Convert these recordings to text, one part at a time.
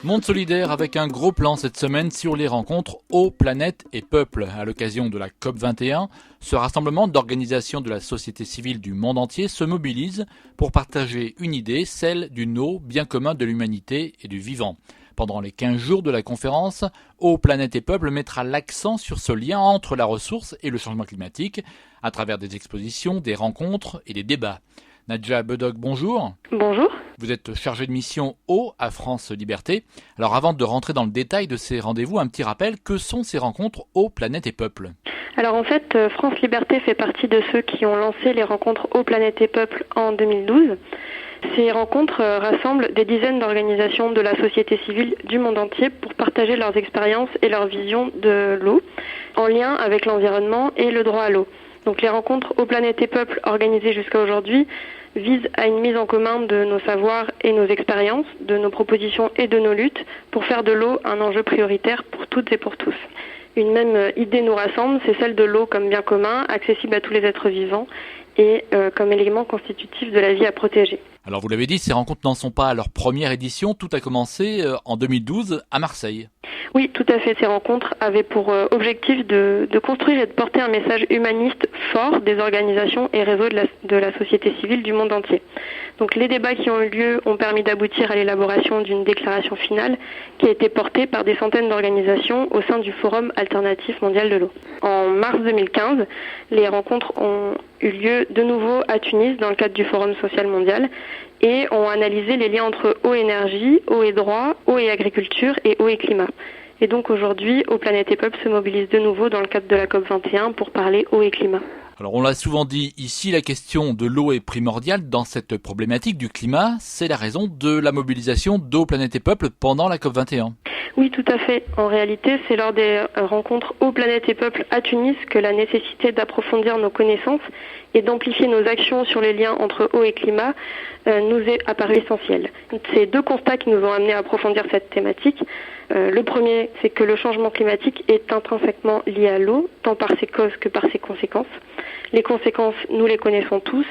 Monde solidaire avec un gros plan cette semaine sur les rencontres Eau, Planète et Peuple. À l'occasion de la COP21, ce rassemblement d'organisations de la société civile du monde entier se mobilise pour partager une idée, celle d'une eau bien commun de l'humanité et du vivant. Pendant les 15 jours de la conférence, Eau, Planète et Peuple mettra l'accent sur ce lien entre la ressource et le changement climatique, à travers des expositions, des rencontres et des débats. Nadja Bedogue, bonjour. Bonjour. Vous êtes chargée de mission Eau à France Liberté. Alors avant de rentrer dans le détail de ces rendez-vous, un petit rappel, que sont ces rencontres Eau, Planète et Peuple ? Alors en fait, France Liberté fait partie de ceux qui ont lancé les rencontres Eau, Planète et Peuple en 2012. Ces rencontres rassemblent des dizaines d'organisations de la société civile du monde entier pour partager leurs expériences et leur vision de l'eau en lien avec l'environnement et le droit à l'eau. Donc les rencontres Eau, Planète et Peuple organisées jusqu'à aujourd'hui visent à une mise en commun de nos savoirs et nos expériences, de nos propositions et de nos luttes pour faire de l'eau un enjeu prioritaire pour toutes et pour tous. Une même idée nous rassemble, c'est celle de l'eau comme bien commun, accessible à tous les êtres vivants et comme élément constitutif de la vie à protéger. Alors vous l'avez dit, ces rencontres n'en sont pas à leur première édition, tout a commencé en 2012 à Marseille. Oui, tout à fait. Ces rencontres avaient pour objectif de construire et de porter un message humaniste fort des organisations et réseaux de la société civile du monde entier. Donc les débats qui ont eu lieu ont permis d'aboutir à l'élaboration d'une déclaration finale qui a été portée par des centaines d'organisations au sein du Forum alternatif mondial de l'eau. En mars 2015, les rencontres ont eu lieu de nouveau à Tunis dans le cadre du Forum social mondial et ont analysé les liens entre eau et énergie, eau et droit, eau et agriculture et eau et climat. Et donc aujourd'hui, Eau, Planète et Peuple se mobilisent de nouveau dans le cadre de la COP21 pour parler eau et climat. Alors on l'a souvent dit ici, la question de l'eau est primordiale dans cette problématique du climat. C'est la raison de la mobilisation d'Eau, Planète et Peuple pendant la COP21. Oui, tout à fait. En réalité, c'est lors des rencontres Eau, Planète et Peuple à Tunis que la nécessité d'approfondir nos connaissances et d'amplifier nos actions sur les liens entre eau et climat nous est apparu essentiel. C'est deux constats qui nous ont amenés à approfondir cette thématique. Le premier, c'est que le changement climatique est intrinsèquement lié à l'eau, tant par ses causes que par ses conséquences. Les conséquences, nous les connaissons tous.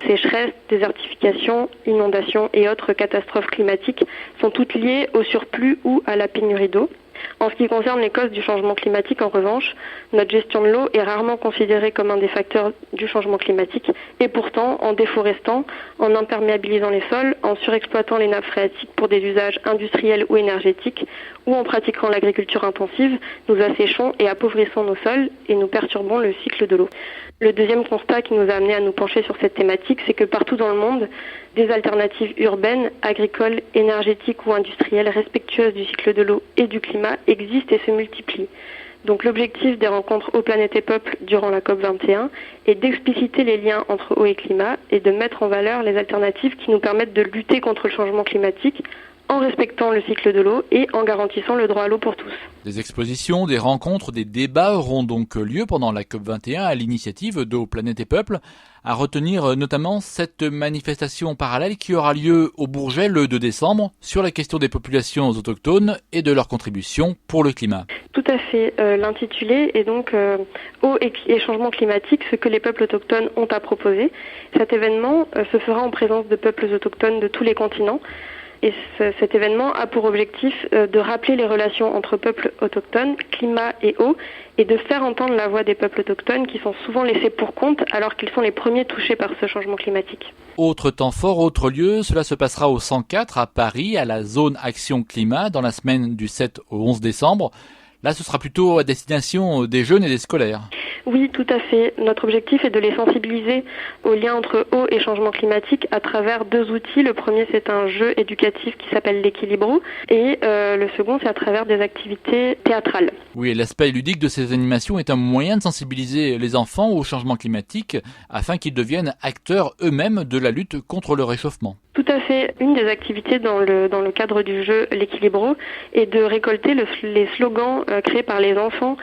Sécheresse, désertification, inondations et autres catastrophes climatiques sont toutes liées au surplus ou à la pénurie d'eau. En ce qui concerne les causes du changement climatique, en revanche, notre gestion de l'eau est rarement considérée comme un des facteurs du changement climatique. Et pourtant, en déforestant, en imperméabilisant les sols, en surexploitant les nappes phréatiques pour des usages industriels ou énergétiques, ou en pratiquant l'agriculture intensive, nous asséchons et appauvrissons nos sols et nous perturbons le cycle de l'eau. Le deuxième constat qui nous a amené à nous pencher sur cette thématique, c'est que partout dans le monde, des alternatives urbaines, agricoles, énergétiques ou industrielles respectueuses du cycle de l'eau et du climat existent et se multiplient. Donc l'objectif des rencontres Eau, Planète et Peuple durant la COP21 est d'expliciter les liens entre eau et climat et de mettre en valeur les alternatives qui nous permettent de lutter contre le changement climatique en respectant le cycle de l'eau et en garantissant le droit à l'eau pour tous. Des expositions, des rencontres, des débats auront donc lieu pendant la COP21 à l'initiative d'Eau, Planète et Peuple. À retenir notamment cette manifestation parallèle qui aura lieu au Bourget le 2 décembre sur la question des populations autochtones et de leur contribution pour le climat. Tout à fait. L'intitulé est donc Eau et changement climatique, ce que les peuples autochtones ont à proposer. Cet événement se fera en présence de peuples autochtones de tous les continents. Et cet événement a pour objectif de rappeler les relations entre peuples autochtones, climat et eau, et de faire entendre la voix des peuples autochtones qui sont souvent laissés pour compte alors qu'ils sont les premiers touchés par ce changement climatique. Autre temps fort, autre lieu, cela se passera au 104 à Paris, à la zone Action Climat, dans la semaine du 7 au 11 décembre. Là, ce sera plutôt à destination des jeunes et des scolaires. Oui, tout à fait. Notre objectif est de les sensibiliser au lien entre eau et changement climatique à travers deux outils. Le premier, c'est un jeu éducatif qui s'appelle l'Équilibro et le second, c'est à travers des activités théâtrales. Oui, et l'aspect ludique de ces animations est un moyen de sensibiliser les enfants au changement climatique afin qu'ils deviennent acteurs eux-mêmes de la lutte contre le réchauffement. Tout à fait. Une des activités dans le cadre du jeu l'Équilibro est de récolter les slogans créés par les enfants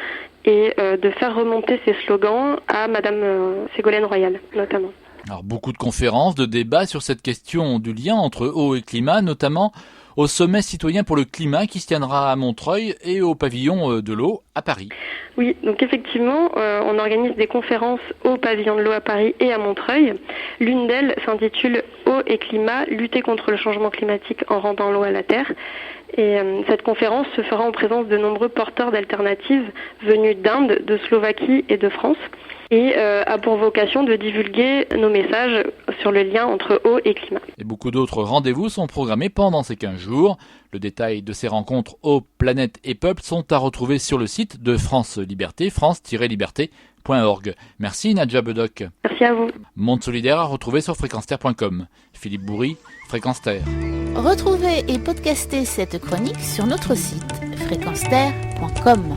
et de faire remonter ces slogans à Madame Ségolène Royal, notamment. Alors beaucoup de conférences, de débats sur cette question du lien entre eau et climat, notamment au sommet citoyen pour le climat qui se tiendra à Montreuil et au pavillon de l'eau à Paris. Oui, donc effectivement, on organise des conférences au pavillon de l'eau à Paris et à Montreuil. L'une d'elles s'intitule « Eau et climat, lutter contre le changement climatique en rendant l'eau à la terre ». Et cette conférence se fera en présence de nombreux porteurs d'alternatives venus d'Inde, de Slovaquie et de France et a pour vocation de divulguer nos messages sur le lien entre eau et climat. Et beaucoup d'autres rendez-vous sont programmés pendant ces 15 jours. Le détail de ces rencontres Eau, Planète et Peuple sont à retrouver sur le site de France Liberté, france-liberté.org. Merci Nadja Bedoc. Merci à vous. Monde solidaire à retrouver sur fréquenceterre.com. Philippe Bourri, Fréquence Terre. Retrouvez et podcastez cette chronique sur notre site fréquenceterre.com.